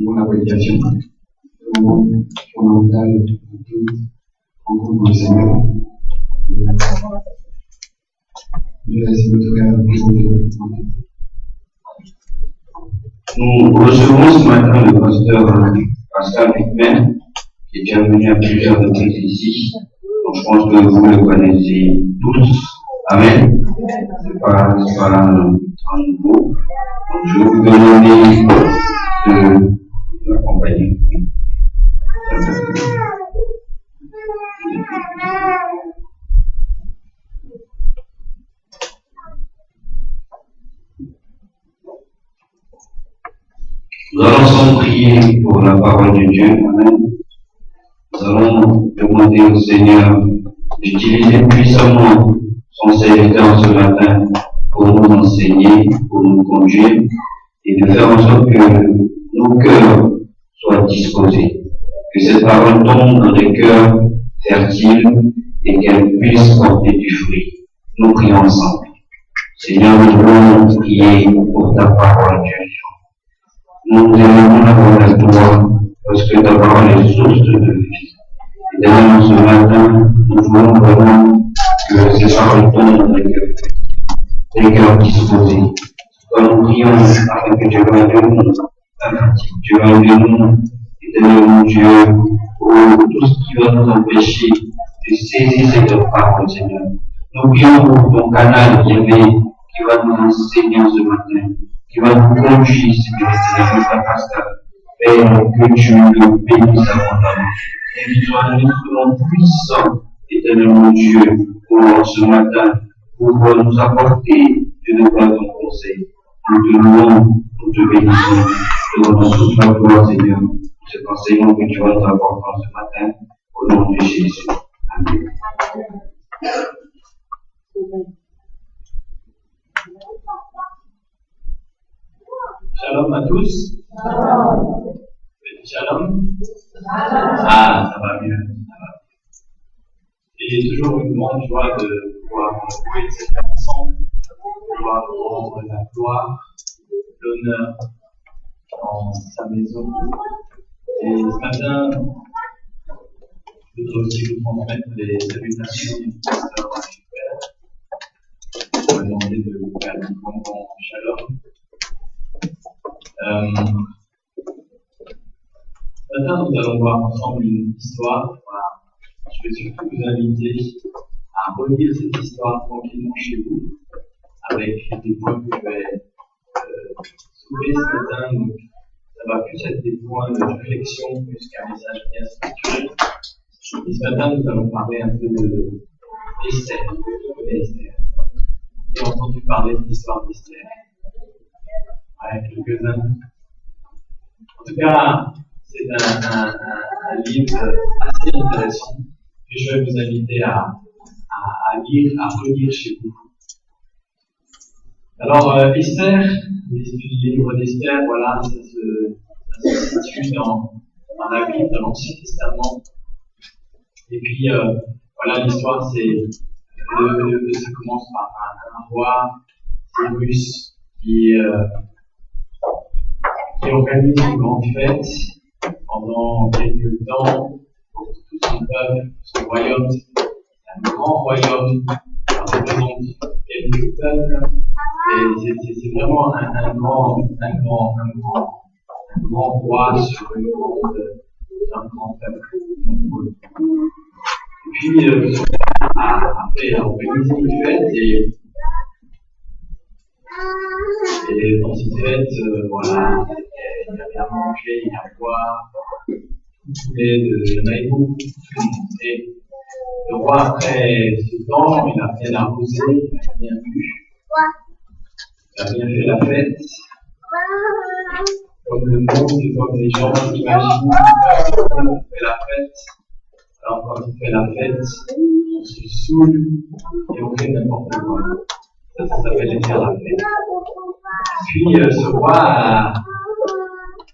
mon appréciation fondamentale de toute rencontre dans le Seigneur. Je vais laisser notre frère présenter le point. Nous recevons ce matin le pasteur Hickman, qui est déjà venu à plusieurs reprises ici. Donc je pense que vous le connaissez tous. Amen. C'est pas un nouveau. Donc je vais vous demander de l'accompagner. Nous allons ensemble prier pour la parole de Dieu. Amen. Nous allons demander au Seigneur d'utiliser puissamment son serviteur ce matin pour nous enseigner, pour nous conduire et de faire en sorte que nos cœurs soient disposés. Que cette parole tombe dans des cœurs fertiles et qu'elle puisse porter du fruit. Nous prions ensemble. Seigneur, nous voulons prier pour ta parole, Dieu. Nous aimons avoir la toi parce que ta parole est source de vie. Et d'ailleurs, ce matin, nous voulons vraiment que ces paroles tombent dans les cœurs disposés. Quand nous prions afin que Dieu va de nous, Dieu va de nous, et donne-nous Dieu pour tout ce qui va nous empêcher de saisir cette parole, Seigneur. Nous prions pour ton canal qui va nous enseigner ce matin, qui va nous conduire, Seigneur, notre pasteur. Père, que tu le bénisses abondamment. Et qu'il soit un instrument puissant, éternellement Dieu, pour ce matin, pour nous apporter de ton conseil. Nous te louons, nous te bénissons, nous te donnons toute la gloire, Seigneur, pour cet enseignement que tu vas nous apporter ce matin, au nom de Jésus. Amen. Shalom à tous. Shalom. Ah, ça va mieux. C'est toujours une grande joie de pouvoir retrouver le Seigneur ensemble, de pouvoir rendre la gloire, l'honneur dans sa maison. Et ce matin, je voudrais aussi vous transmettre les salutations du pasteur Hubert. Je vais demander de vous faire un grand shalom. Ce matin, nous allons voir ensemble une histoire. Voilà. Je vais surtout vous inviter à relire cette histoire tranquillement chez vous, avec des points que je vais soulever ce matin. Donc, ça va plus être des points de réflexion plus qu'un message bien structuré. Et ce matin, nous allons parler un peu d'Esther. Vous connaissez Esther. Vous avez entendu parler de l'histoire d'Esther? Ouais, quelques-uns. En tout cas, c'est un livre assez intéressant que je vais vous inviter à lire, à relire chez vous. Alors, Esther, les livres d'Esther, voilà, ça se situe dans la Bible, dans l'Ancien Testament. Et puis, voilà, l'histoire, ça commence par un roi, Cyrus, qui organise une grande fête pendant quelques temps pour tout son peuple, son royaume. Un grand royaume, ça représente quelques peuples, et c'est vraiment un grand roi sur un grand peuple. Et puis, son père a organisé une fête, et dans cette fête, voilà, il y avait à manger, il y avait à boire, il y en avait beaucoup. Et le roi, après ce temps, il a bien arrosé, il a bien bu, il a bien fait la fête, comme le monde, comme les gens imaginent qu'on fait la fête. Alors quand on fait la fête, on se saoule et on fait n'importe quoi. Ça s'appelle faire la fête. Puis ce roi,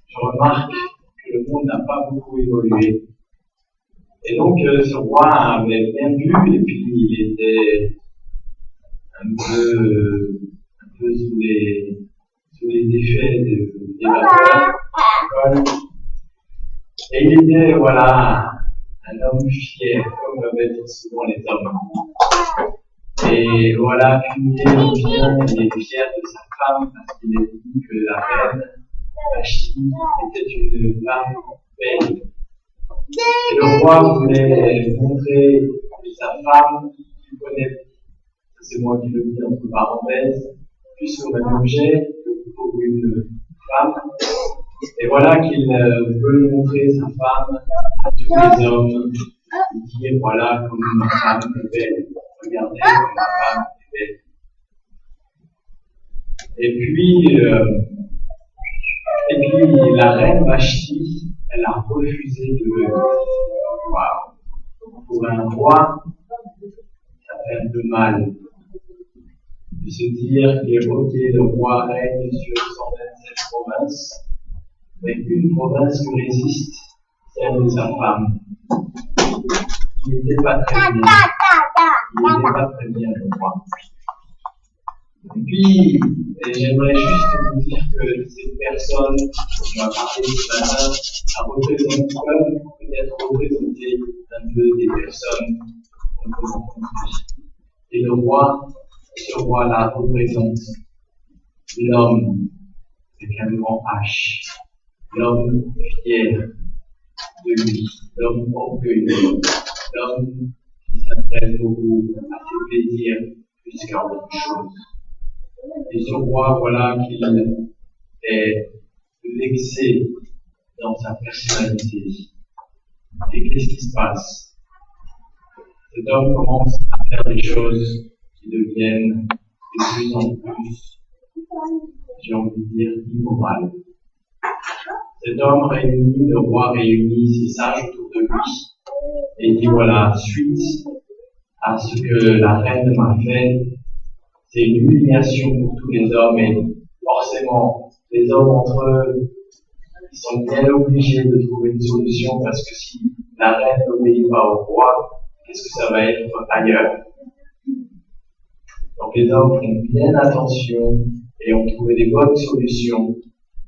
je remarque que le monde n'a pas beaucoup évolué. Et donc ce roi avait bien vu, et puis il était un peu sous les effets des vapeurs, l'école. Et il était, voilà, un homme fier, comme peuvent être souvent les hommes. Et voilà qu'une nuit vient, il est fier de sa femme parce qu'il a dit que la reine, Vashti, était une femme belle. Et le roi voulait montrer à sa femme qu'il connaît, c'est moi qui le dis entre parenthèses, plus comme un objet que pour une femme. Et voilà qu'il veut montrer sa femme à tous les hommes, et dire voilà comme ma femme est belle, regardez comme ma femme est belle. Et puis la reine Vashti, elle a refusé de pour un roi, ça fait un peu mal de se dire qu'évoquer le roi règne sur 127 provinces, mais une province qui résiste, celle de sa femme. Il n'était pas très bien. Il n'était pas très bien, le roi. Et puis, j'aimerais juste vous dire que cette personne dont on va parler ce matin, peuvent peut-être représenter un peu des personnes qu'on peut rencontrer. Et le roi, ce roi-là représente l'homme avec un grand H, l'homme fier de lui, l'homme orgueilleux, l'homme qui s'intéresse beaucoup à ses plaisirs plus qu'à autre chose. Et ce roi, voilà qu'il est vexé dans sa personnalité. Et qu'est-ce qui se passe? Cet homme commence à faire des choses qui deviennent de plus en plus, j'ai envie de dire, immorales. Cet homme réunit, le roi réunit ses sages autour de lui et dit voilà, suite à ce que la reine m'a fait, c'est une humiliation pour tous les hommes et forcément, les hommes entre eux, ils sont bien obligés de trouver une solution parce que si la reine n'obéit pas au roi, qu'est-ce que ça va être ailleurs? Donc les hommes font bien attention et ont trouvé des bonnes solutions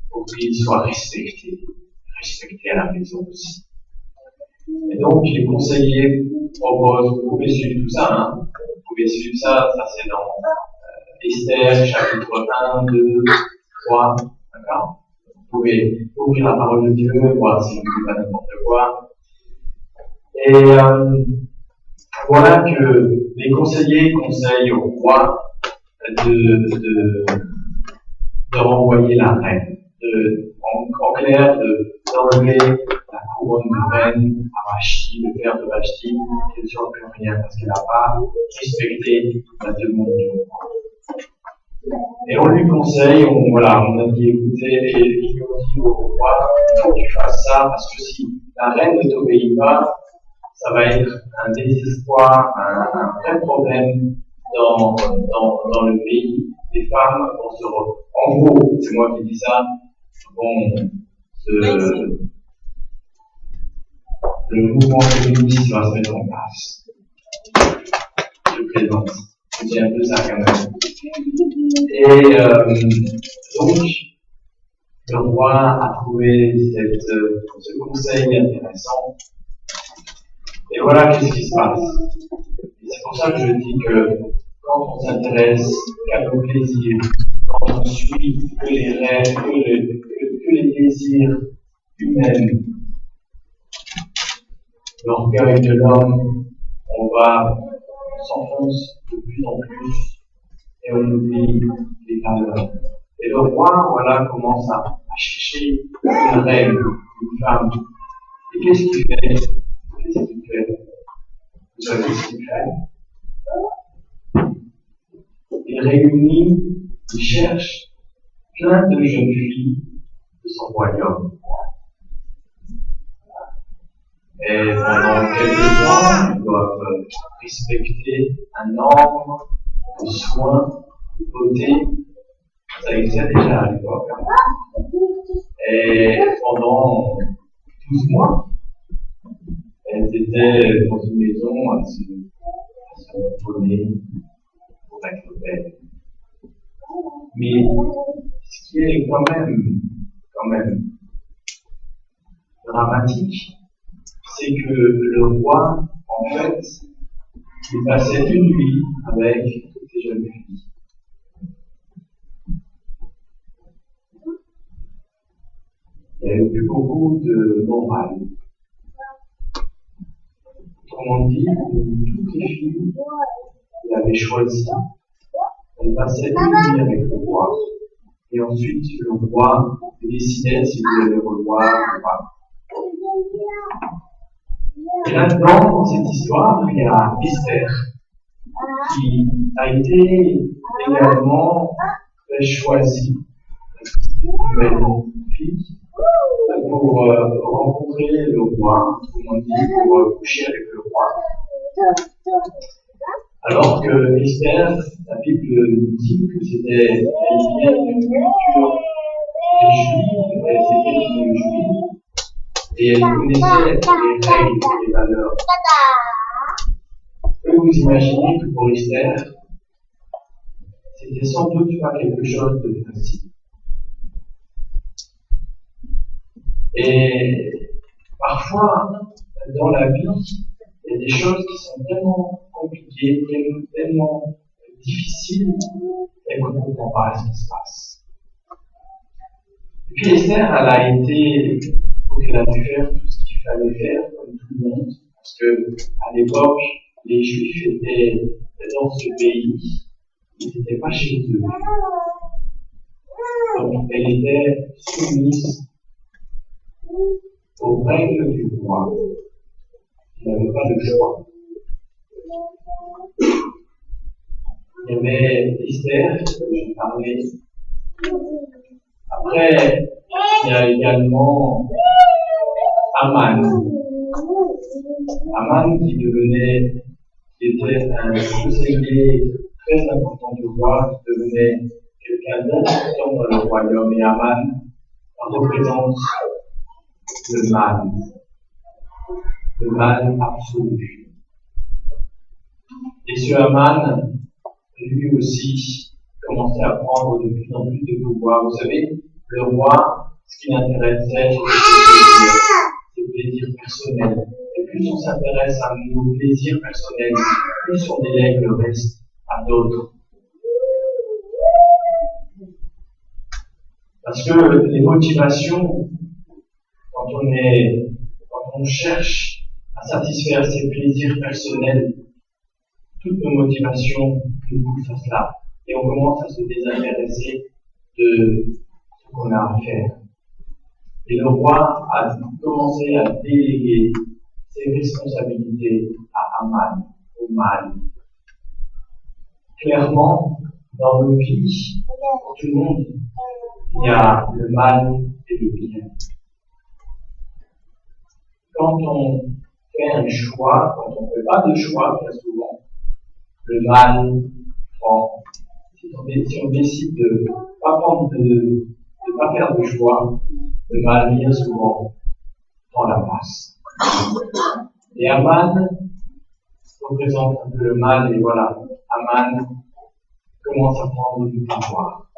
pour qu'ils soient respectés à la maison aussi. Et donc les conseillers proposent, vous pouvez suivre tout ça, hein? Vous pouvez suivre ça c'est dans Esther, chapitre 1, 2, 3, d'accord? Vous pouvez ouvrir la parole de Dieu, voir si je ne dis pas n'importe quoi. Et voilà que les conseillers conseillent au roi de renvoyer la reine, en clair, d'enlever la couronne de reine à Vashti, le père de Vashti, qu'elle ne soit plus rien parce qu'elle n'a pas respecté la demande du roi. Et on lui conseille, on a dit écoutez, et il nous dit au roi, il faut que tu fasses ça parce que si la reine ne t'obéit pas, ça va être un désespoir, un vrai problème dans le pays. Les femmes vont se en gros, c'est moi qui dis ça, le mouvement féministe va se mettre en place. Je plaisante. C'est un peu ça quand même. Et donc, le roi a trouvé ce conseil intéressant. Et voilà qu'est-ce qui se passe. Et c'est pour ça que je dis que quand on s'intéresse qu'à nos plaisirs, quand on suit que les rêves, que les désirs humains, l'orgueil de l'homme, on s'enfonce de plus en plus et on oublie les valeurs. Et le roi, voilà, commence à chercher une reine, une femme. Et qu'est-ce qu'il fait? Vous savez ce qu'il fait? Il réunit, il cherche plein de jeunes filles de son royaume. Et pendant quelques temps, ils doivent respecter un ordre de soins, de beauté. Ça existait déjà à l'époque. Et pendant 12 mois, elles étaient dans une maison à se donner pour être belles. Mais ce qui est quand même dramatique, c'est que le roi, en fait, il passait une nuit avec toutes ses jeunes filles. Il y a eu beaucoup de morale. Autrement dit, toutes les filles qu'il avait choisies, elles passaient une nuit avec le roi. Et ensuite, le roi décidait si vous voulez le revoir ou pas. Et là-dedans, dans cette histoire, il y a Esther, qui a été également choisie, une belle fille, pour rencontrer le roi, comme on dit, pour coucher avec le roi. Alors que Esther, la Bible nous dit que c'était une culture juive, c'était une juive, et elle connaissait les règles et les valeurs. Et vous imaginez que pour Esther, c'était sans doute pas quelque chose de facile. Et parfois, dans la vie, il y a des choses qui sont tellement compliquées, tellement difficiles, et qu'on ne comprend pas ce qui se passe. Et puis Esther, elle a été, elle a dû faire tout ce qu'il fallait faire, comme tout le monde, parce que à l'époque, les Juifs étaient dans ce pays, ils n'étaient pas chez eux. Donc, elle était soumise aux règles du roi. Il n'avait pas de choix. Il y avait Esther, je parlais. Après, il y a également Aman. Aman qui était un conseiller très important du roi, qui devenait quelqu'un d'important dans le royaume. Et Aman représente le mal absolu. Et ce Aman, lui aussi, commençait à prendre de plus en plus de pouvoir. Vous savez, le roi, ce qui l'intéressait, c'est ses plaisirs personnels. Et plus on s'intéresse à nos plaisirs personnels, plus on délègue le reste à d'autres. Parce que les motivations, quand on cherche à satisfaire ses plaisirs personnels, toutes nos motivations nous poussent à cela. Et on commence à se désintéresser de ce qu'on a à faire. Et le roi a commencé à déléguer ses responsabilités à Aman, au mal. Clairement, dans nos vies, pour tout le monde, il y a le mal et le bien. Quand on fait un choix, quand on ne fait pas de choix, bien souvent, le mal prend. Si on décide de ne pas faire de choix, le mal bien souvent prend la place. Et Aman représente un peu le mal, et voilà, Aman commence à prendre du pouvoir.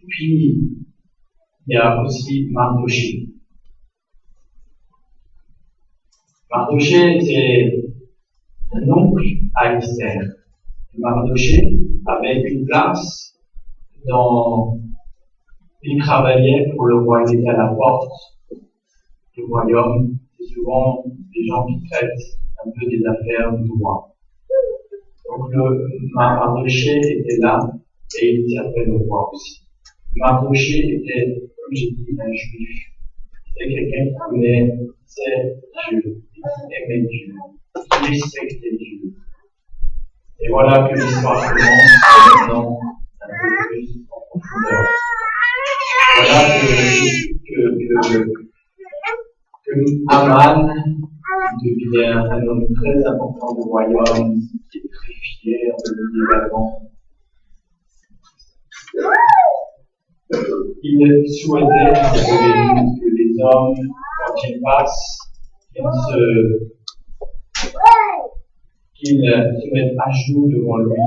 Et puis, il y a aussi Mardoché. Mardoché, c'est un oncle à Esther. Mardoché avait une place il travaillait pour le roi, il était à la porte du royaume. C'est souvent des gens qui traitent un peu des affaires du roi. Donc Mardoché était là et il servait le roi aussi. Mardoché était, comme j'ai dit, un juif. C'était quelqu'un qui connaissait Dieu, qui aimait Dieu, qui respectait Dieu. Et voilà que l'histoire commence maintenant un peu plus en profondeur. Voilà que Aman devient un homme très important du royaume, qui est très fier de lui également. Il souhaitait que les hommes, quand ils passent, qu'ils se mettent à genoux devant lui.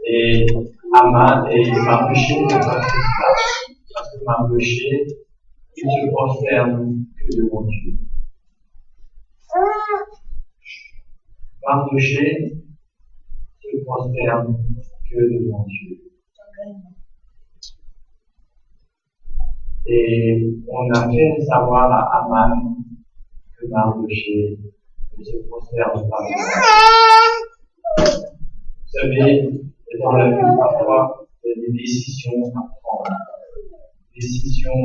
Et Aman et Mardoché n'ont pas fait cela. Parce que Mardochée, il se prosterne que devant Dieu. Mardochée se prosterne que devant Dieu. Et on a fait savoir à Aman que Mardochée ne se prosterne pas. Vous savez, dans la vie, parfois, il y a des décisions à prendre. Décisions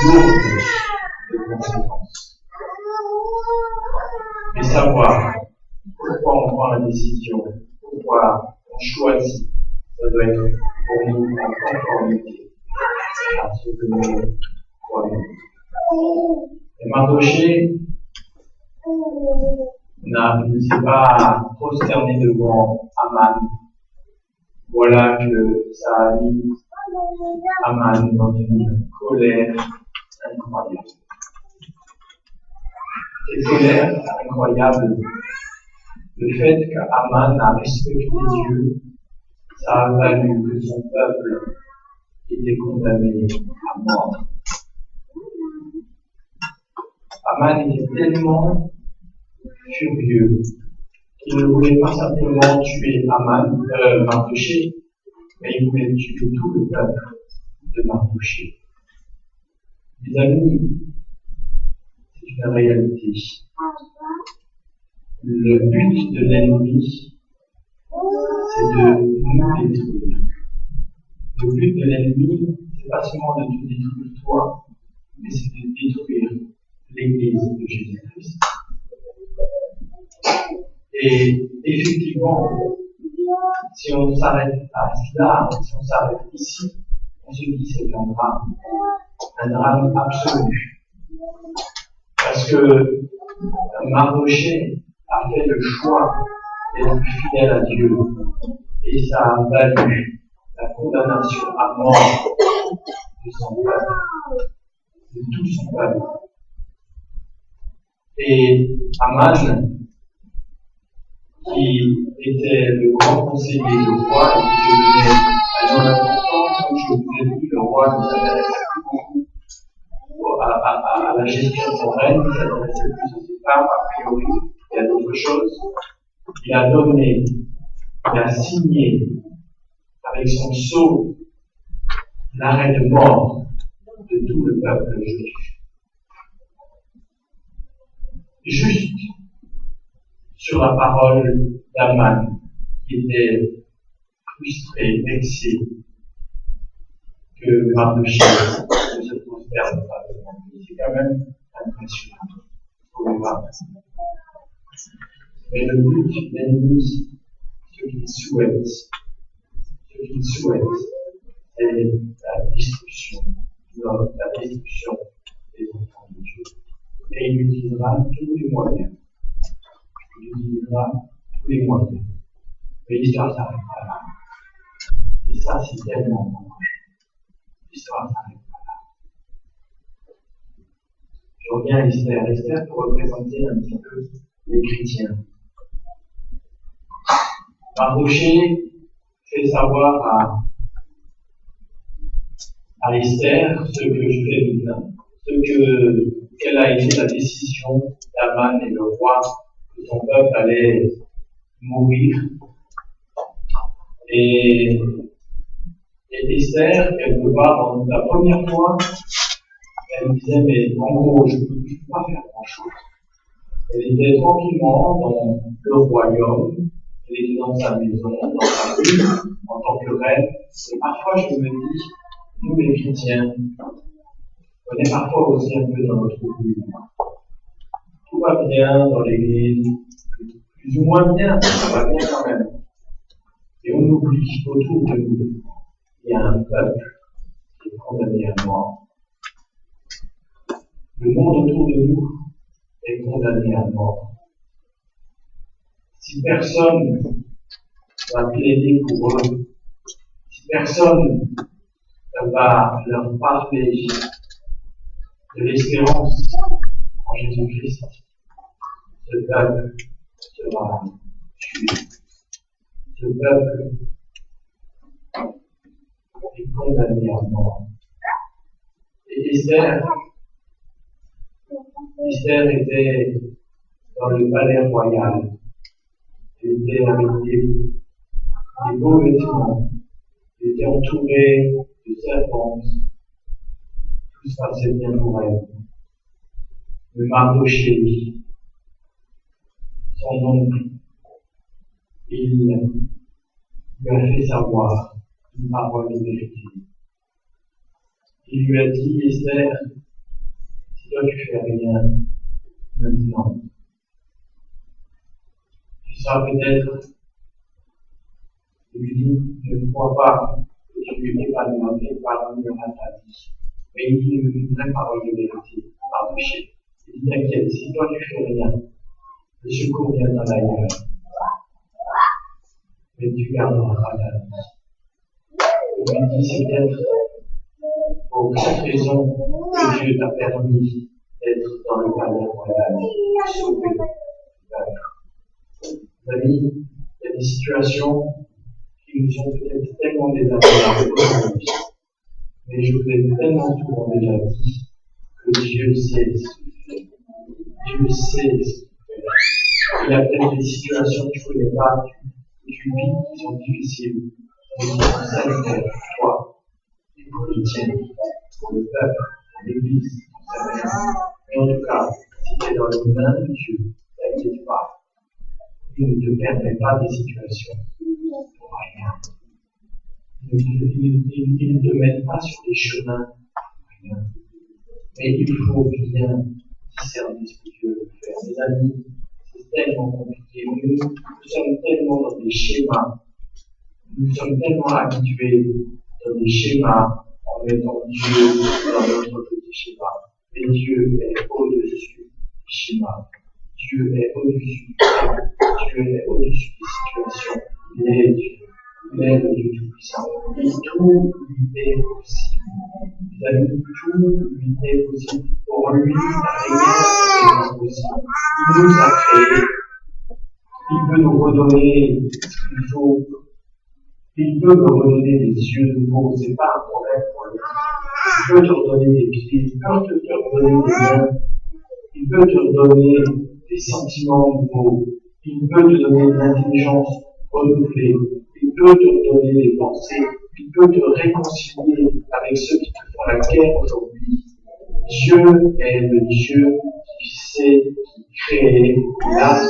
lourdes de conséquences. Mais savoir pourquoi on prend la décision, pourquoi on choisit, ça doit être pour nous en conformité à ce que nous croyons. Et Mardochée ne s'est pas prosterné devant Aman. Voilà que ça a mis Aman dans une colère incroyable. Cette colère incroyable, le fait qu'Aman a respecté Dieu, ça a valu que son peuple était condamné à mort. Aman était tellement furieux qu'il ne voulait pas simplement tuer Mardochée, mais il voulait tuer tout le peuple de Mardochée. Mes amis, c'est une réalité. Le but de l'ennemi, c'est de nous détruire. Le but de l'ennemi, c'est pas seulement de te détruire toi, mais c'est de détruire l'Église de Jésus-Christ. Et effectivement, si on s'arrête à cela, si on s'arrête ici, on se dit c'est un drame absolu. Parce que Mardochée a fait le choix d'être fidèle à Dieu, et ça a valu la condamnation à mort de son peuple, de tout son peuple. Et Aman, qui était le grand conseiller du roi et qui devenait un homme important, comme je vous ai dit, le roi ne s'intéressait plus beaucoup à la gestion de son règne, il s'intéressait plus aux femmes, a priori, il y a d'autres choses. Il a donné, il a signé avec son sceau l'arrêt de mort de tout le peuple juif. Juste sur la parole d'Aman, qui était frustré, vexé, que Mardochée ne se prosterne pas devant lui. C'est quand même impressionnant. Faut le voir. Mais le but de l'ennemi, ce qu'il souhaite, c'est la destruction des enfants de Dieu. Et il utilisera tous les moyens. Mais l'histoire s'arrête pas là. Et ça, c'est tellement dommage. L'histoire s'arrête pas là. Je reviens à Esther. Esther pour représenter un petit peu les chrétiens. Mardochée fait savoir à Esther ce que je fais maintenant, quelle a été la décision d'Aman et le roi, que son peuple allait mourir. Et Esther, quelque part, dans la première fois, elle me disait, mais en gros, je ne peux pas faire grand-chose. Elle était tranquillement dans le royaume, elle était dans sa maison, dans sa rue, en tant que reine. Et parfois, je me dis, nous les chrétiens, on est parfois aussi un peu dans notre vie. Tout va bien dans l'église, plus ou moins bien, ça va bien quand même. Et on oublie qu'autour de nous, il y a un peuple qui est condamné à mort. Le monde autour de nous est condamné à mort. Si personne va plaider pour eux, si personne va leur parler de l'espérance en Jésus-Christ, ce peuple sera tué. Ce peuple est condamné à mort. Esther était dans le palais royal. Elle était avec des beaux vêtements. Elle était entourée de servantes. Tout se passait bien pour elle. Le Mardoché, son oncle, il lui a fait savoir une parole de vérité. Il lui a dit, Esther, si toi tu fais rien maintenant, tu seras peut-être, il lui dit, ne crois pas que tu épargneras ta vie. Mais il dit une vraie parole de vérité, Mardoché. Il dit, t'inquiète, si toi tu fais rien, le secours viendra d'ailleurs. Mais tu garderas ta vie. Il lui dit, c'est peut-être pour cette raison que Dieu t'a permis d'être dans le palais royal, sauver le peuple. Mes amis, il y a des situations qui nous sont peut-être tellement désagréables aujourd'hui. Mais je vous ai tellement souvent déjà dit que Dieu sait ce qu'il fait. Dieu sait ce qu'il fait. Il y a peut-être des situations que tu ne connais pas, que tu vis, qui sont difficiles, mais qui sont salutaires pour toi et pour les tiens, pour le peuple, pour l'Église, pour sa mère. Mais en tout cas, si tu es dans les mains de Dieu, t'inquiète pas. Il ne te permet pas des situations pour rien. Il ne te mène pas sur des chemins pour rien. Mais il faut bien discerner ce que Dieu veut faire. Mes amis, c'est tellement compliqué. Nous sommes tellement dans des schémas. Nous sommes tellement habitués dans des schémas en mettant Dieu dans notre petit schéma. Mais Dieu est au-dessus du schéma. Dieu est au-dessus du temps. Dieu est au-dessus des situations. Il est Dieu. Il est le Dieu Tout-Puissant. Et tout lui est possible. Mes amis, tout lui est possible. Pour lui, rien n'est impossible. Il nous a créés. Il peut nous redonner ce qu'il faut. Il peut nous redonner des yeux nouveaux. Ce n'est pas un problème pour lui. Il peut te redonner des pieds. Il peut te redonner des mains. Il peut te redonner des sentiments nouveaux. Il peut te donner de l'intelligence renouvelée. Il peut te donner des pensées. Il peut te réconcilier avec ceux qui te font la guerre aujourd'hui. Dieu est le Dieu qui sait, qui crée, qui a ce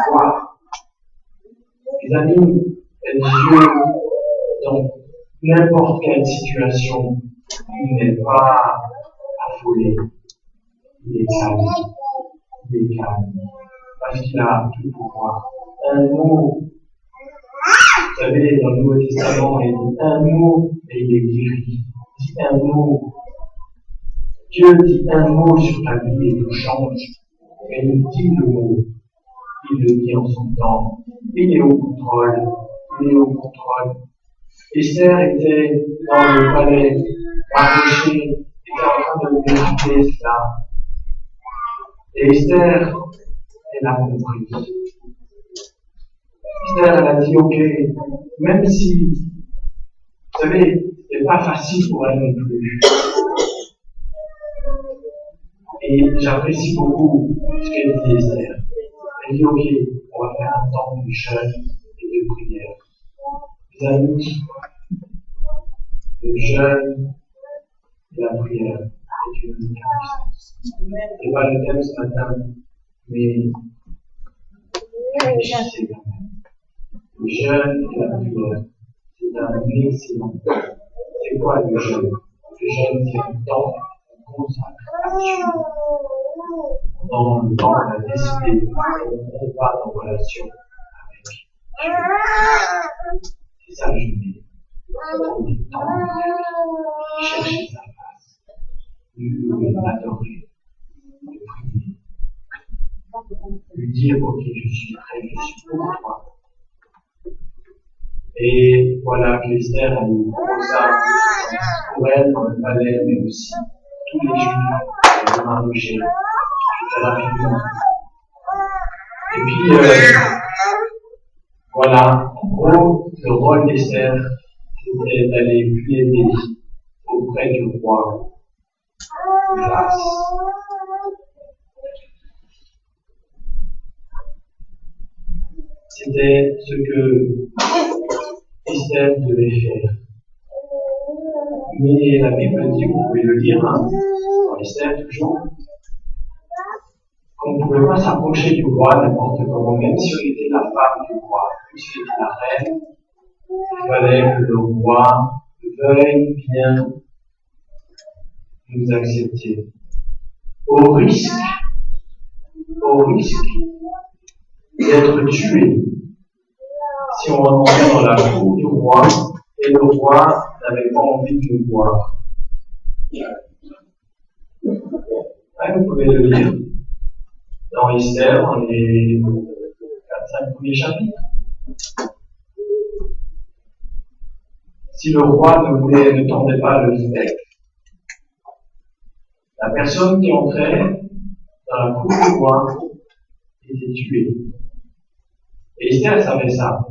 pouvoir. Mes amis, Dieu, dans n'importe quelle situation, il n'est pas affolé. Il est calme. Il est calme. Parce qu'il a tout pouvoir. Un mot, vous savez, dans le Nouveau Testament, il dit un mot et il est guéri. Il dit un mot. Dieu dit un mot sur ta vie et tout change. Mais il dit le mot. Il le dit en son temps. Il est au contrôle. Il est au contrôle. Esther était dans le palais. Mardoché était en train de méditer cela. Et Esther, elle a compris. Esther, elle a dit, ok, même si, vous savez, c'est pas facile pour elle non plus. Et j'apprécie beaucoup ce qu'elle dit, Esther. Elle dit, ok, on va faire un temps de jeûne et de prière. Les amis, le jeûne et la prière est une puissance. Ce n'est pas le thème ce matin, mais réfléchissez quand même. Le jeûne et la prière, c'est un excellent temps. C'est quoi le jeûne? Le jeûne, c'est un temps qu'on consacre à Dieu. Dans le temps, on a décidé qu'on va en relation avec Dieu. C'est ça le jeûne. On est temps de chercher sa face, de louer, d'adorer, de prier, lui dire, ok, je suis prêt, je suis pour toi. Et voilà que Esther a eu ça pour elle dans le palais, mais aussi tous les Juifs, les Mardoché, tout à rapidement. Et puis, voilà, en gros, le rôle d'Esther, c'était d'aller plaider auprès du roi grâce. C'était ce que Esther devait faire. Mais la Bible dit, vous pouvez le lire, dans Esther toujours, qu'on ne pouvait pas s'approcher du roi n'importe comment, même si on était la femme du roi, même si on était la reine, il fallait que le roi veuille bien nous accepter. Au risque d'être tué si on rentrait dans la cour du roi et le roi n'avait pas envie de nous voir. Ouais, vous pouvez le lire dans Esther, dans les 4-5 premiers chapitres. Si le roi ne tendait pas le spectre, la personne qui entrait dans la cour du roi était tuée. Et Esther savait ça.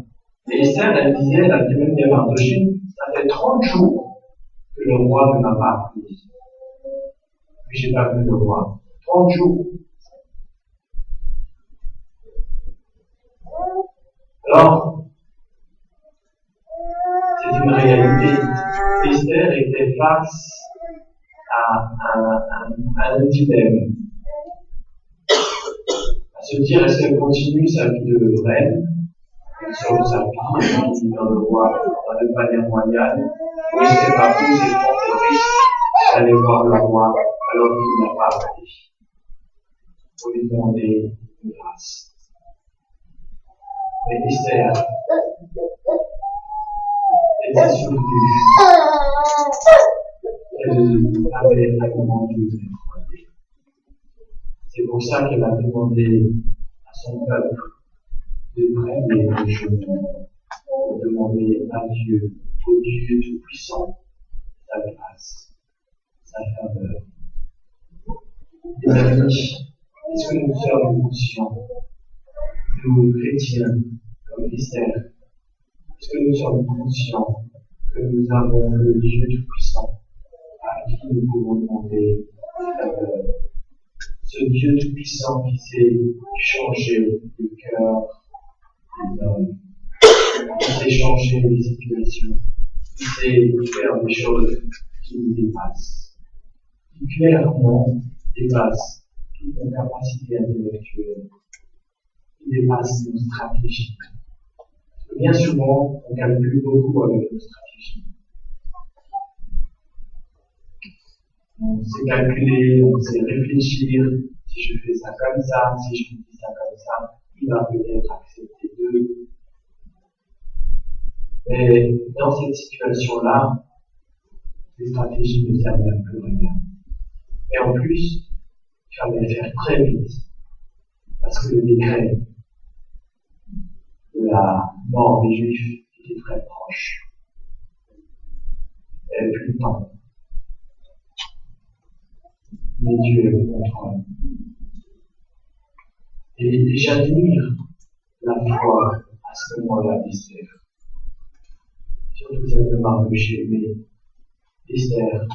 Et Esther, elle disait même des Mardochée, ça fait 30 jours que le roi ne m'a pas appelé. Puis j'ai pas vu le roi. 30 jours. Alors, c'est une réalité. Esther était face à un dilemme. À se dire, est-ce qu'elle continue sa vie de reine, elle sauve sa vie dans le palais royal, ou est-ce qu'elle va poser le risque d'aller voir le roi alors qu'il n'a pas appelé pour lui demander une grâce. Mais Esther était soutenue. Elle avait demandé une fois. C'est pour ça qu'elle a demandé à son peuple de prier le jeûne, de demander à Dieu, au Dieu Tout-Puissant, sa grâce, sa faveur. Les amis, est-ce que nous sommes conscients, nous chrétiens, comme Esther, est-ce que nous sommes conscients que nous avons le Dieu Tout-Puissant à qui nous pouvons demander sa faveur? Ce Dieu Tout-Puissant qui sait changer le cœur des hommes, qui sait changer les situations, qui sait faire des choses qui nous dépassent, qui clairement dépassent toute nos capacités intellectuelles, qui dépassent nos stratégies. Parce que bien souvent, on calcule beaucoup avec nos stratégies. On sait calculer, on sait réfléchir, si je fais ça comme ça, si je dis ça comme ça, il va peut-être accepter d'eux. Mais dans cette situation-là, les stratégies ne servent même plus à rien. Et en plus, il fallait le faire très vite, parce que le décret de la mort des Juifs était très proche. Il n'y avait plus de temps. Mais Dieu est au contrôle. Et j'admire la foi à ce moment-là d'Esther. Surtout celle de Mardochée, mais Esther,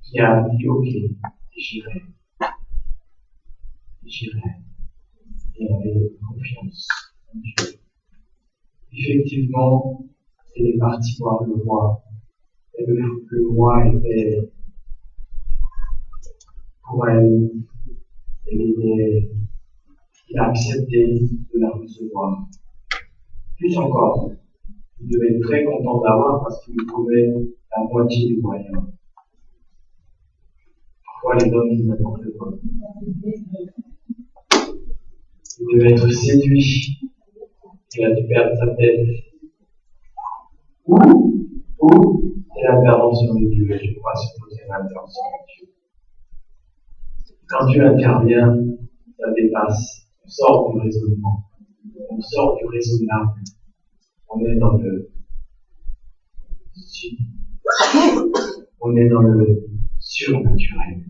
qui a dit ok, j'irai. Et avait confiance en Dieu. Effectivement, elle est partie voir le roi. Et le roi était, pour elle, il a accepté de la recevoir. Plus encore, il devait être très content d'avoir parce qu'il lui trouvait la moitié du royaume. Parfois, les hommes disent n'importe quoi. Il devait être séduit. Il a dû perdre sa tête. Ou c'est l'intervention de Dieu. Je crois surtout que c'est l'intervention de Dieu. Quand Dieu intervient, ça dépasse. On sort du raisonnement. On sort du raisonnable. On est dans le surnaturel.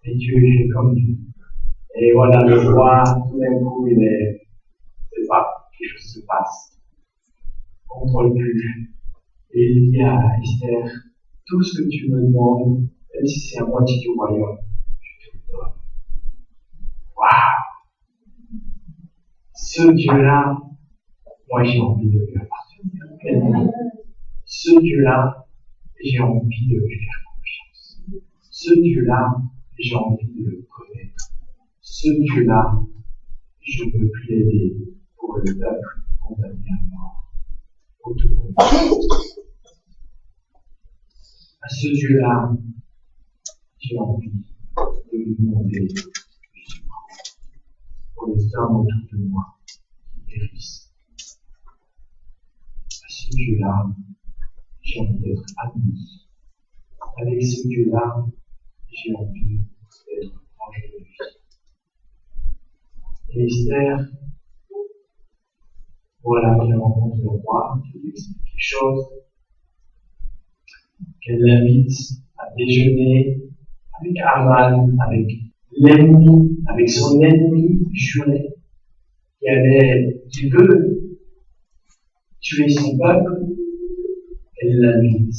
Et Dieu fait comme Dieu. Et voilà, le roi, tout d'un coup, c'est pas, quelque chose se passe. Contrôle plus. Et il dit à Esther, tout ce que tu me demandes, même si c'est à moitié du royaume, je te le donne. Waouh! Ce Dieu-là, moi j'ai envie de lui appartenir pleinement. Ce Dieu-là, j'ai envie de lui faire confiance. Ce Dieu-là, j'ai envie de le connaître. Ce Dieu-là, je veux plaider pour le peuple condamné à mort autour de moi. À ce Dieu-là, j'ai envie de lui demander du secours pour les hommes autour de moi qui périssent. À ce Dieu-là, j'ai envie d'être ami. Avec ce Dieu-là, j'ai envie d'être proche de lui. Et Esther, voilà qu'elle rencontre le roi, qui lui explique les choses, qu'elle l'invite à déjeuner avec Haman, avec l'ennemi, avec son ennemi juré, qui veut tuer son peuple. Elle l'invite.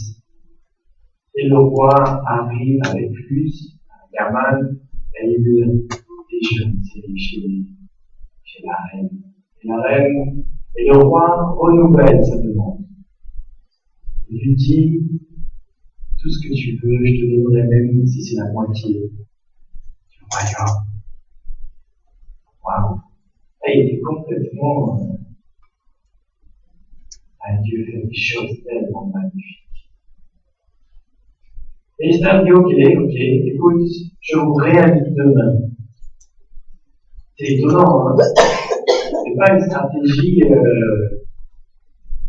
Et le roi arrive avec lui, avec Haman, et il déjeune chez la reine. Et le roi renouvelle sa demande. Il lui dit, tout ce que tu veux, je te donnerai même si c'est la moitié du royaume. Waouh! Et il est complètement... Dieu fait des choses tellement magnifiques. Et Esther dit, ok, écoute, je vous réinvite demain. C'est étonnant, hein? C'est pas une stratégie,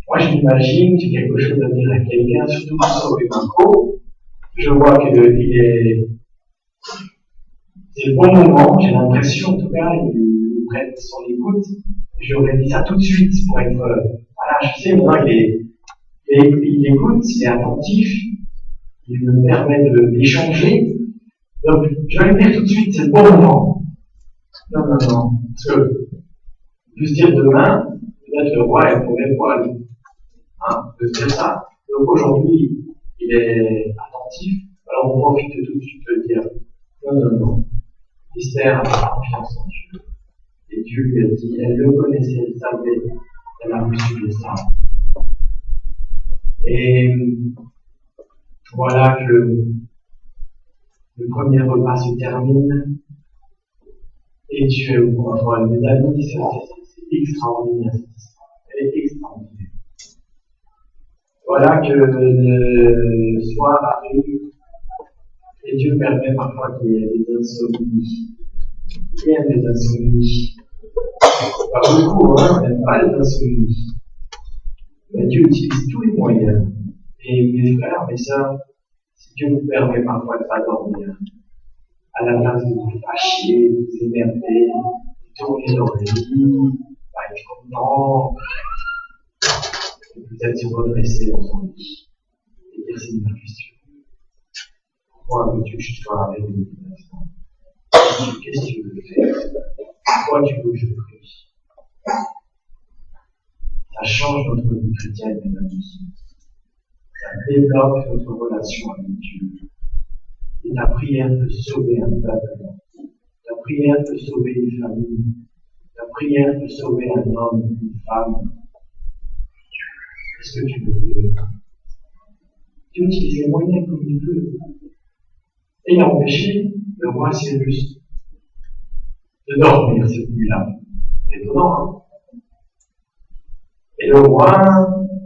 moi je m'imagine, j'ai quelque chose à dire à quelqu'un, surtout pour sauver ma peau. Je vois c'est le bon moment, j'ai l'impression, en tout cas, il prête son écoute. J'aurais dit ça tout de suite pour être, voilà, je sais, maintenant il écoute, il est attentif, il me permet d'échanger. Donc, je vais le dire tout de suite, c'est le bon moment. Non. Parce que, on peut se dire demain, peut-être le roi est mauvais pour aller. Hein, on peut se dire ça. Donc aujourd'hui, il est attentif, alors on profite tout de suite de dire non. Esther a confiance en Dieu. Et Dieu lui a dit, elle le connaissait, elle savait, elle a reçu les ça. Et voilà que le premier repas se termine. Et Dieu est au contrôle. Mes amis, c'est extraordinaire cette histoire. Elle est extraordinaire. Voilà que le soir arrive et Dieu permet parfois qu'il y ait des insomnies. Il y a des insomnies. Pas beaucoup, hein, on n'aime pas les insomnies. Mais Dieu utilise tous les moyens. Et mes frères, mes sœurs, si Dieu vous permet parfois de ne pas dormir, à la place de vous fâcher, de vous énerver, de tourner dans le lit, pas être content, et peut-être se redresser dans son lit et dire Seigneur, pourquoi veux-tu que je sois réveillé maintenant? Qu'est-ce que tu veux faire? Pourquoi tu veux que je prie? Ça change notre vie chrétienne, mes amis. Ça développe notre relation avec Dieu. Et ta prière peut sauver un peuple. Ta prière peut sauver une famille. Ta prière peut sauver un homme, une femme. Qu'est-ce que tu veux Dieu? Dieu utilise les moyens comme il veut. Et il a empêché le roi Cyrus de dormir cette nuit-là. C'est étonnant, hein? Et le roi,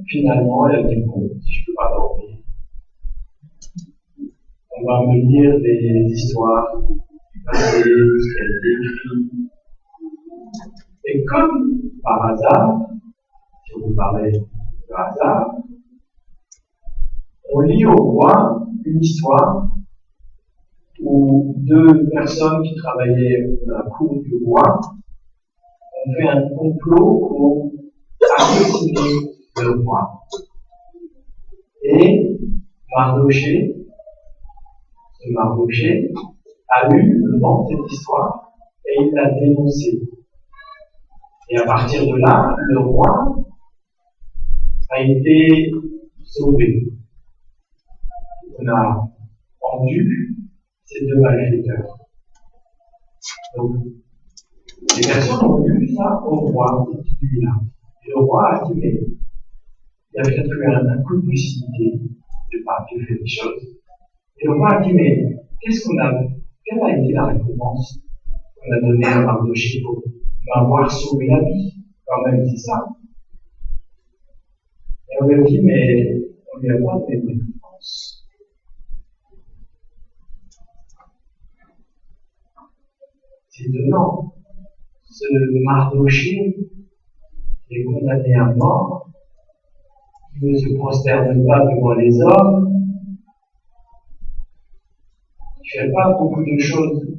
finalement, il a dit, bon, si je ne peux pas dormir, on va me lire des histoires du passé, de ce qui a été écrit. Et comme par hasard, si on vous parlait de hasard, on lit au roi une histoire où deux personnes qui travaillaient dans la cour du roi ont fait un complot pour assassiner le roi. Et Mardoché a eu le vent de cette histoire et il l'a dénoncé. Et à partir de là, le roi a été sauvé. on a pendu ces deux malfaiteurs. Donc, les personnes ont lu ça au roi, celui-là. Et le roi a dit, mais il y a peut-être eu un coup de lucidité de par Dieu fait des choses. Et le roi a dit, mais quelle a été la récompense qu'on a donnée à Mardochée pour m'avoir sauvé la vie? Quand même, c'est ça. Et on lui a dit, mais on lui a pas donné de récompense. C'est étonnant. Ce Mardochée est condamné à mort, qui ne se prosterne pas devant les hommes, qui ne fait pas beaucoup de choses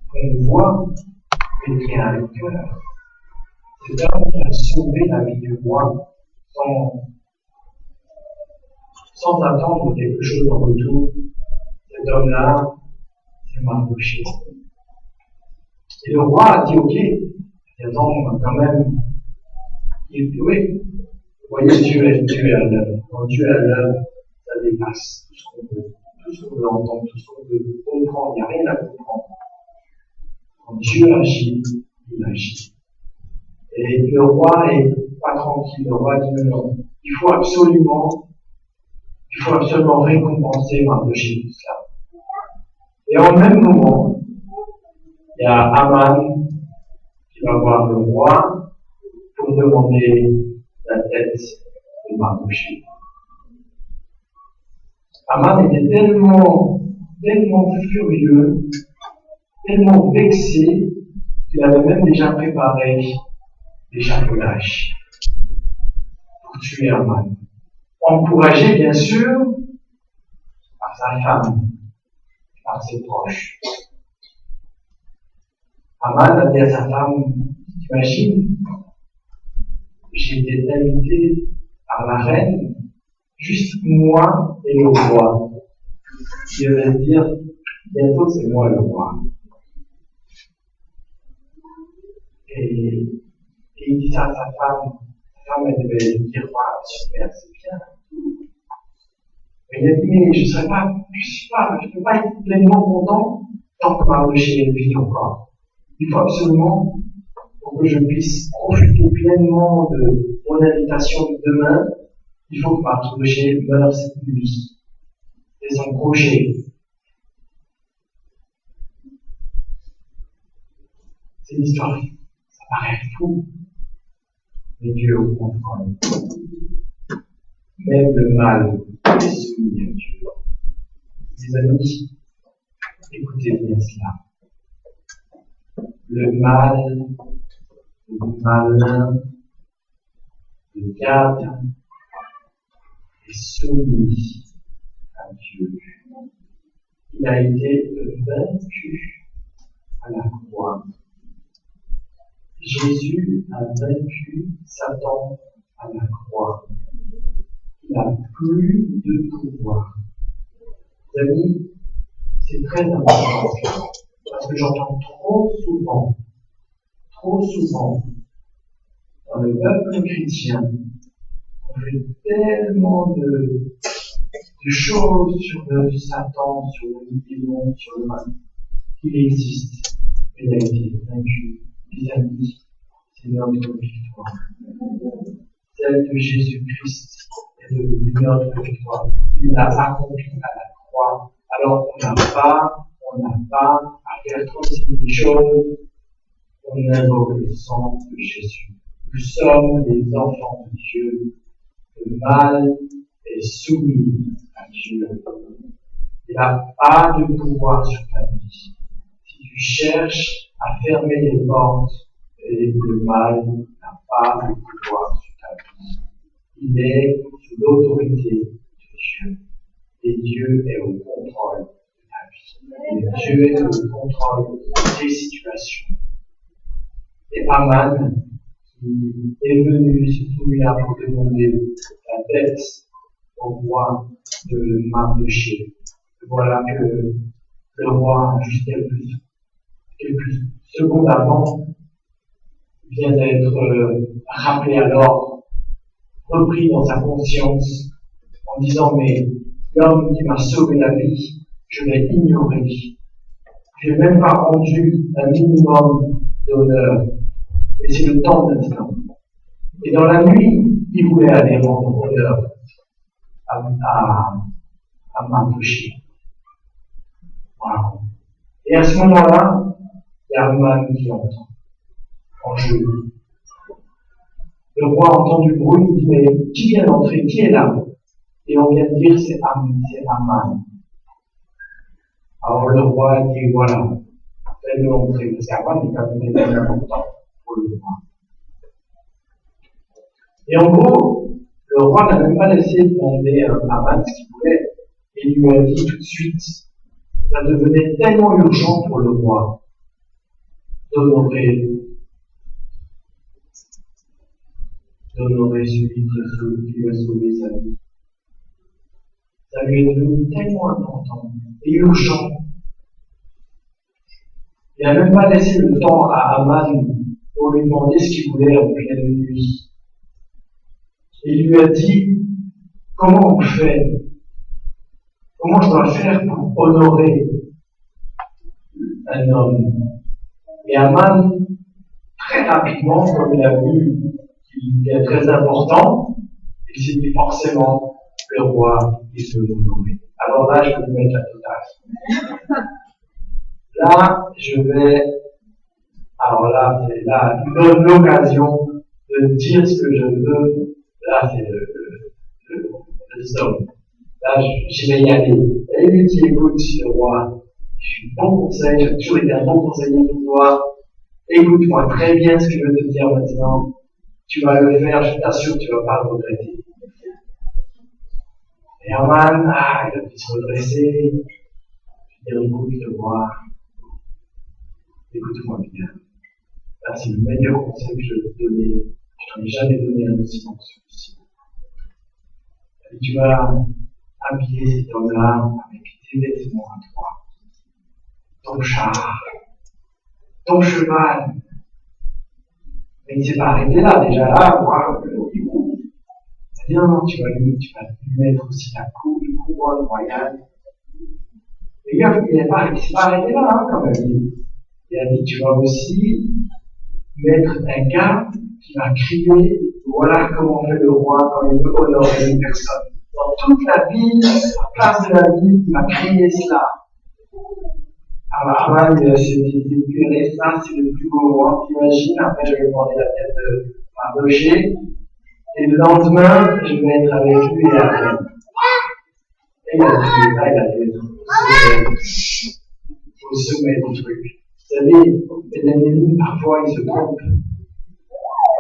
qu'on voit, mais qui a un cœur. Cet homme qui a sauvé la vie du roi sans attendre quelque chose en retour. Cet homme-là, c'est Mardochée. Et le roi a dit, ok, attends, quand même, oui, vous voyez, Dieu est à l'œuvre. Quand Dieu est à l'œuvre, ça dépasse tout ce qu'on veut entendre, tout ce qu'on veut comprendre, il n'y a rien à comprendre. Quand Dieu agit, il agit. Et le roi n'est pas tranquille, le roi dit non, il faut absolument récompenser Mardochée tout ça. Et en même moment, il y a Aman qui va voir le roi pour demander la tête de Mardochée. Aman était tellement furieux, tellement vexé, qu'il avait même déjà préparé l'échafaudage pour tuer Aman. Encouragé, bien sûr, par sa femme, par ses proches. Aman a dit à sa femme, t'imagines, j'ai été invité par la reine, juste moi et le roi. Je vais dire, bientôt c'est moi le roi. Et il dit ça à sa femme. Sa femme, elle devait lui dire, super, c'est bien. Mais il a dit, mais je ne peux pas être pleinement content tant que Mardochée vit encore. Il faut absolument, pour que je puisse profiter pleinement de mon invitation de demain, il faut que Mardochée meure cette nuit. C'est son projet. C'est l'histoire. Ça paraît fou. Mais Dieu au contrôle. Même le mal est soumis à Dieu. Les amis, écoutez bien cela. Le mal, le malin, le diable est soumis à Dieu. Il a été vaincu à la croix. Jésus a vaincu Satan à la croix. Il n'a plus de pouvoir. Les amis, c'est très important parce que j'entends trop souvent, dans le peuple chrétien, on fait tellement de choses sur le Satan, sur le démon, sur le mal, qu'il existe, mais il a été vaincu. Les amis, c'est notre victoire. Celle de Jésus-Christ est devenue notre victoire. Il l'a accompli à la croix. Alors on n'a pas à faire trop de choses. On invoque le sang de Jésus. Nous sommes des enfants de Dieu. Le mal est soumis à Dieu. Il n'a pas de pouvoir sur ta vie. Si tu cherches à fermer les portes, et le mal n'a pas de pouvoir sur ta vie. Il est sous l'autorité de Dieu. Et Dieu est au contrôle de ta vie. Et Dieu est au contrôle des situations. Et Aman, qui est venu celui-là pour demander la tête au roi de Mardochée, voilà que le roi, juste quelques secondes avant, vient d'être rappelé à l'ordre, repris dans sa conscience, en disant mais l'homme qui m'a sauvé la vie, je l'ai ignoré. Je n'ai même pas rendu un minimum d'honneur. Mais c'est le temps maintenant. Et dans la nuit, il voulait aller rendre honneur à Mardochée. Voilà. Et à ce moment-là, il y a Aman qui entre en jeu. Le roi entend du bruit, il dit mais qui vient d'entrer, qui est là? Et on vient de dire c'est Aman. Alors le roi dit voilà, faites-le entrer, parce qu'Aman est quand même très important pour le roi. Et en gros, le roi n'a même pas laissé demander à Aman ce qu'il voulait, et il lui a dit tout de suite, ça devenait tellement urgent pour le roi d'honorer celui qui lui a sauvé sa vie. Ça lui est devenu tellement important et urgent. Il n'a même pas laissé le temps à Aman pour lui demander ce qu'il voulait en pleine nuit. Et il lui a dit, comment on fait? Comment je dois faire pour honorer un homme? Et Aman, très rapidement, comme il a vu qu'il est très important, il s'est dit forcément, le roi, il veut m'honorer. Alors là, je vais lui mettre la totale. Là, alors là, c'est là, il donne l'occasion de dire ce que je veux. Là, c'est le somme. Là, je vais y aller. Et lui dit, écoute, le roi, je suis bon conseil, j'ai toujours été un bon conseiller pour toi. Écoute-moi très bien ce que je veux te dire maintenant. Tu vas le faire, je t'assure que tu ne vas pas le regretter. Et Aman, il a pu se redresser. Je lui ai dit, écoute, le roi, écoute-moi bien. Là, c'est le meilleur conseil que je vais te donner. Je t'en ai jamais donné un aussi bon que celui-ci. Et tu vas habiller cet homme-là avec tes vêtements à toi, ton char, ton cheval. Mais il ne s'est pas arrêté là, déjà là, il a dit non, tu vas lui mettre aussi la couronne royale. Et il ne s'est pas arrêté là, hein, quand même. Il a dit, tu vas aussi mettre un gars qui va crier, voilà comment fait le roi quand il veut honorer une personne. Dans toute la ville, à la place de la ville, il va crier cela. Alors Aman s'est dit, ça c'est le plus beau roi, t'imagines, après je vais demander la tête de Mardochée, et le lendemain, je vais être avec lui et la reine. Et il a dû être au sommet du truc. Vous savez, les ennemis, parfois, ils se trompent.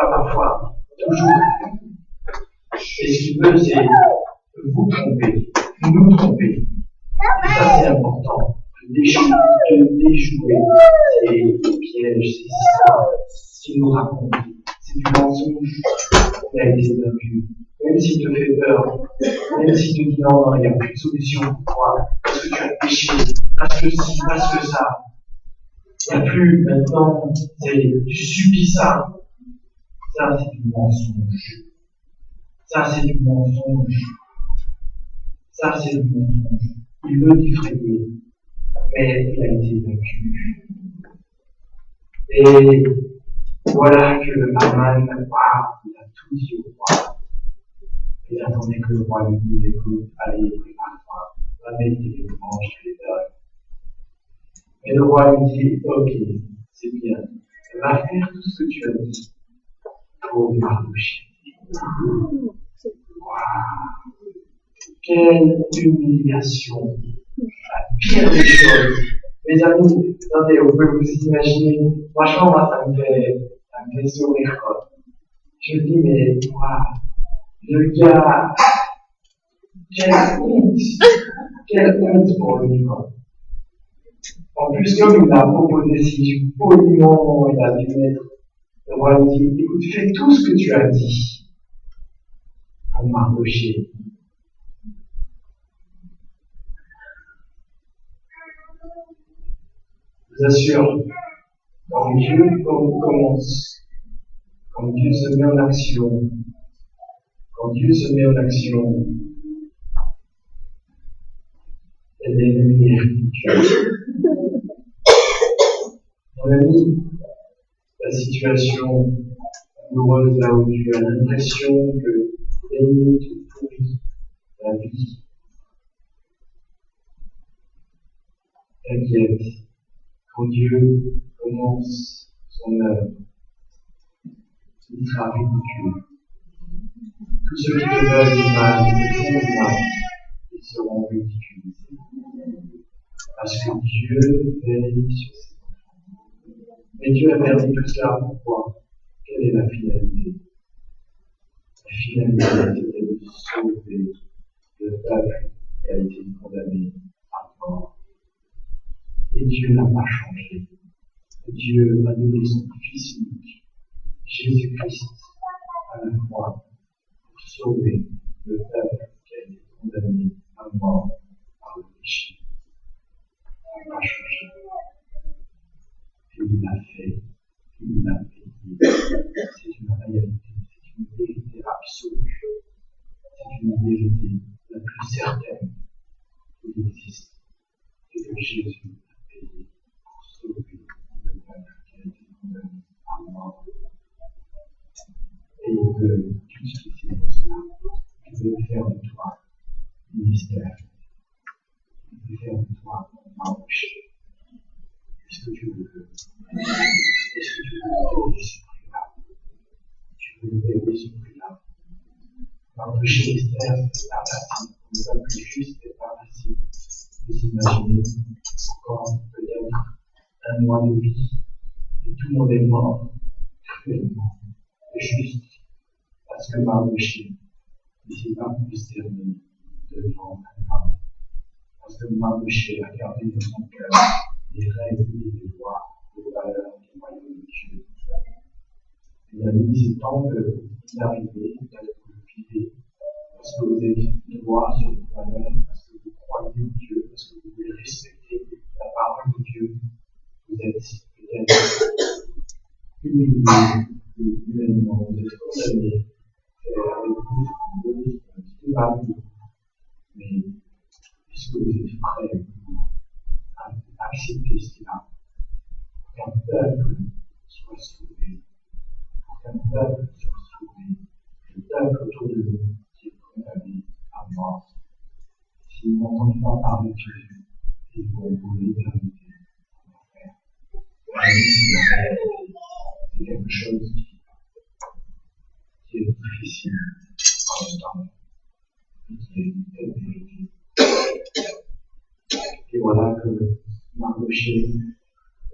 Pas parfois, toujours. Et ce qu'il veut, c'est vous tromper, nous tromper. Et ça, c'est important. De déjouer ces pièges, ces histoires qu'il nous raconte. C'est du mensonge qui a été vaincu. Même s'il te fait peur, même s'il te dit non, il n'y a plus de solution pour toi, parce que tu as péché, parce que ci, parce que ça. Il n'y a plus maintenant, tu subis ça. Ça, c'est du mensonge. Ça, c'est du mensonge. Ça, c'est du mensonge. Il veut t'effrayer, mais il a été vaincu. Et voilà que Aman, il a tout dit au roi. Il attendait que le roi lui dise, écoute, allez, prépare-toi, va mettre tes vêtements, je les donne. Et le roi lui dit, ok, c'est bien, va faire tout ce que tu as dit pour Mardochée. Waouh! Quelle humiliation! La pire des choses. Mes amis, attendez, vous pouvez vous imaginer, franchement, moi, ça me fait sourire, quoi. Je me dis, mais, waouh, le gars, quelle honte pour lui, quoi. En plus, comme il l'a proposé si poliment, il a dû mettre, le roi lui dit, écoute, fais tout ce que tu as dit pour Mardochée. Je vous assure, quand Dieu commence, quand Dieu se met en action, ridicule. Mon ami, la situation douloureuse là où tu as l'impression que l'ennemi te pourrit la vie, t'inquiète, quand Dieu commence son œuvre, il sera ridicule. Tous ceux qui te veulent du mal, qui te font du mal, ils seront ridiculisés. Parce que Dieu veille sur ses enfants. Mais Dieu a permis tout cela pourquoi? Quelle est la finalité? La finalité, c'était de sauver le peuple qui a été condamné à mort. Et Dieu n'a pas changé. Dieu a donné son Fils unique, Jésus-Christ, à la croix, pour sauver le peuple qui a été condamné à mort par le péché. Il n'a pas changé. Et il l'a fait. Il l'a payé. C'est une réalité. C'est une vérité absolue. C'est une vérité la plus certaine qui existe. C'est que Jésus a payé pour sauver le peuple qui a été condamné à mort. Et il veut justifier pour cela. Il veut faire de toi ministère. Il veut faire de toi marché. Est-ce que tu le veux? Est-ce que tu veux payer ce prix-là? Tu veux payer ce prix-là? Marché mystère, c'est pas facile. Le peuple juste, c'est pas facile. Vous imaginez encore peut-être un mois de vie et tout le monde est mort cruellement, juste parce que Mardoché ne s'est pas prosterné devant un homme. Parce que Mardoché a gardé dans son cœur les règles et les lois, les valeurs du royaume de Dieu. Il a mis ce temps qu'il arrivait, peut-être que vous le vivez, parce que vous êtes droit sur vos valeurs, parce que vous croyez en Dieu, parce que vous voulez respecter la parole de Dieu. Vous êtes peut-être humilié humainement, vous êtes condamné avec vous, tout va bien. Mais est-ce que vous êtes prêts à accepter cela? Pour qu'un peuple soit sauvé, pour qu'un peuple soit sauvé, le peuple autour de nous qui est condamné à mort. S'ils n'entendent pas parler de Jésus, ils vont pour l'éternité en enfer. C'est quelque chose qui est difficile en même temps, et qui est une telle vérité. Et voilà que Mardoché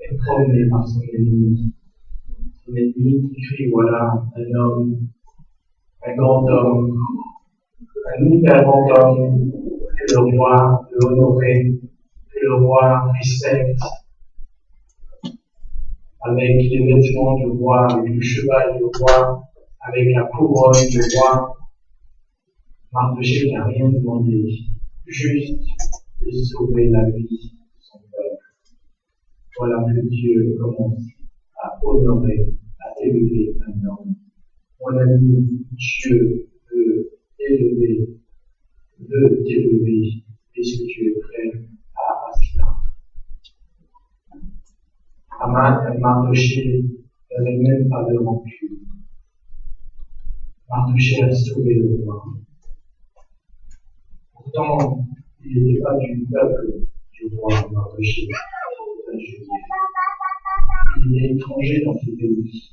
est promené par son ennemi. Son ennemi qui crie, voilà, un homme, un grand homme, un hyper grand homme, que le roi veut honorer, que le roi respecte, avec les vêtements du roi, avec le cheval du roi, avec la couronne du roi. Mardoché n'a rien demandé, juste de sauver la vie de son peuple. Voilà que Dieu commence à honorer, à élever un homme. Mon ami, Dieu veut t'élever. Est-ce que tu es prêt à cela? Mardoché n'avait même pas de rancune. Mardoché a sauvé le roi. Pourtant, il n'était pas du peuple du roi Mardoché. Il est étranger dans ce pays.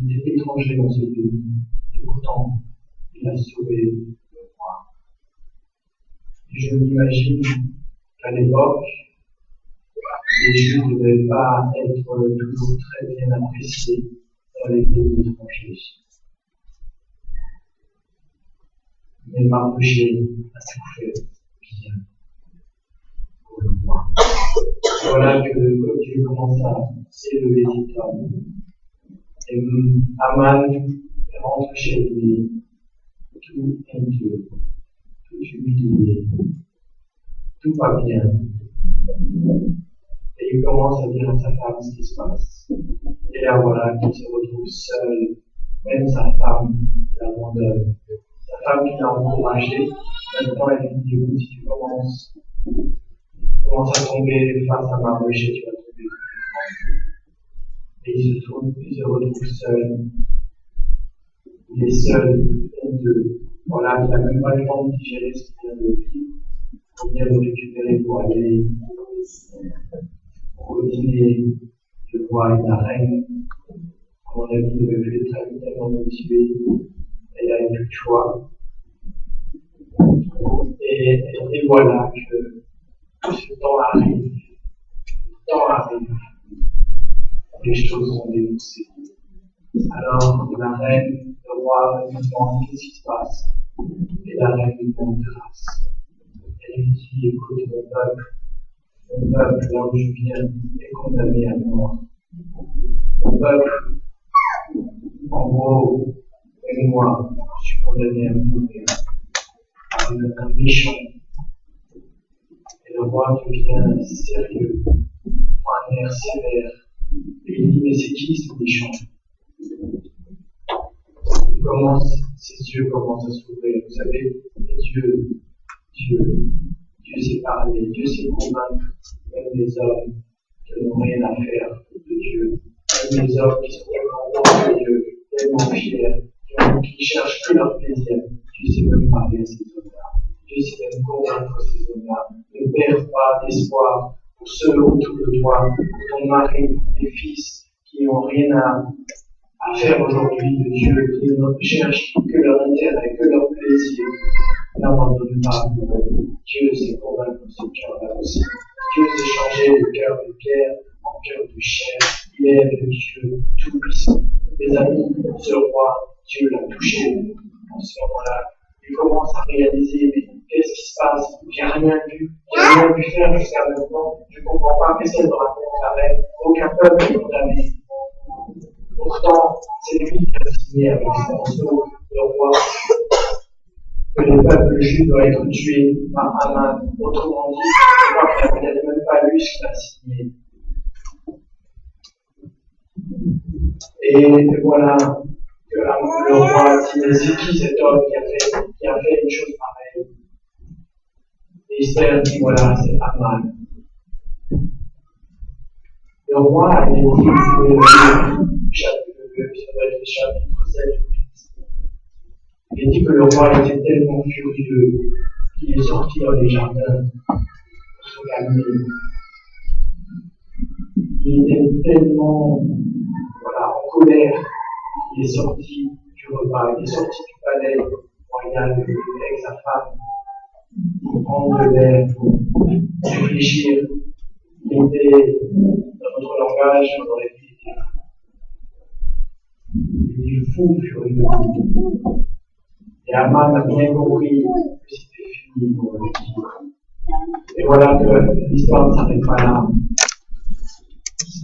Il était étranger dans ce pays. Et pourtant, il a sauvé le roi. Et je m'imagine qu'à l'époque, les Juifs ne devaient pas être toujours très bien appréciés dans les pays étrangers. Mais Mardoché a tout fait bien pour le roi. Voilà que Dieu commence à s'élever cet homme. Et Aman rentre chez lui, tout honteux, tout humilié, tout pas bien. Et il commence à dire à sa femme ce qui se passe. Et là, voilà qu'il se retrouve seul. Même sa femme l'abandonne. Sa femme qui l'a encouragé, maintenant elle lui dit, écoute, si tu commences commence à tomber face à Mardochée, tu vas tomber. Et il se retrouve seul. Il est seul, honteux. Voilà, il n'a même pas le temps de digérer ce qu'il vient de vivre. Il vient de récupérer pour aller au dîner du roi et de la reine. À mon avis, il devait plus être tellement motivé. Et il n'avait plus de choix. Et voilà que ce temps arrive. Le temps arrive. Les choses sont dénoncées. Alors, la reine, le roi, me demande qu'est-ce qui se passe. Et la reine lui demande grâce. Elle lui dit, écoute, mon peuple, là où je viens, est condamné à mort. Mon peuple, en gros, et moi, je suis condamné à mourir. Un méchant. Et le roi devient sérieux, un air sévère. Et il dit, mais c'est qui ce méchant? Ses yeux commencent à s'ouvrir. Vous savez, Dieu sait parler, Dieu sait convaincre même les hommes qui n'ont rien à faire de Dieu. Même les hommes qui sont tellement orgueilleux, tellement fiers, qui cherchent que leur plaisir. Dieu sait même parler à ces hommes-là. Dieu sait même convaincre ces hommes-là. Ne perds pas d'espoir pour ceux autour de toi, pour ton mari, pour tes fils qui n'ont rien à faire aujourd'hui de Dieu, qui ne cherchent que leur intérêt, que leur plaisir. N'abandonne pas. Dieu sait convaincre ce cœur-là aussi. Dieu sait changer le cœur de pierre en cœur de chair. Il est le Dieu tout-puissant. Mes amis, ce roi, Dieu l'a touché en ce moment-là. Il commence à réaliser, mais qu'est-ce qui se passe? J'ai rien pu faire jusqu'à maintenant. Je ne comprends pas. Qu'est-ce qu'elle me raconte la reine? Aucun peuple n'est condamné. Pourtant, c'est lui qui a signé avec son morceau, le roi, que les peuples juifs doivent être tués par Haman. Autrement dit, je crois qu'il n'a peut-être même pas lu ce qu'il a signé. Et voilà que le roi dit, mais c'est qui cet homme qui a fait une chose pareille? Et Esther dit, voilà, c'est Haman. Le roi a dit, le chapitre 7 ou 8. Il dit que le roi était tellement furieux qu'il est sorti dans les jardins pour se calmer. Il était tellement en colère qu'il est sorti du repas, il est sorti du palais royal avec sa femme pour prendre de l'air, pour réfléchir. Il était, dans notre langage, on aurait dit, il était fou, furieux. Et Haman a bien compris que c'était fini pour lui. Et voilà que l'histoire ne s'arrête pas là.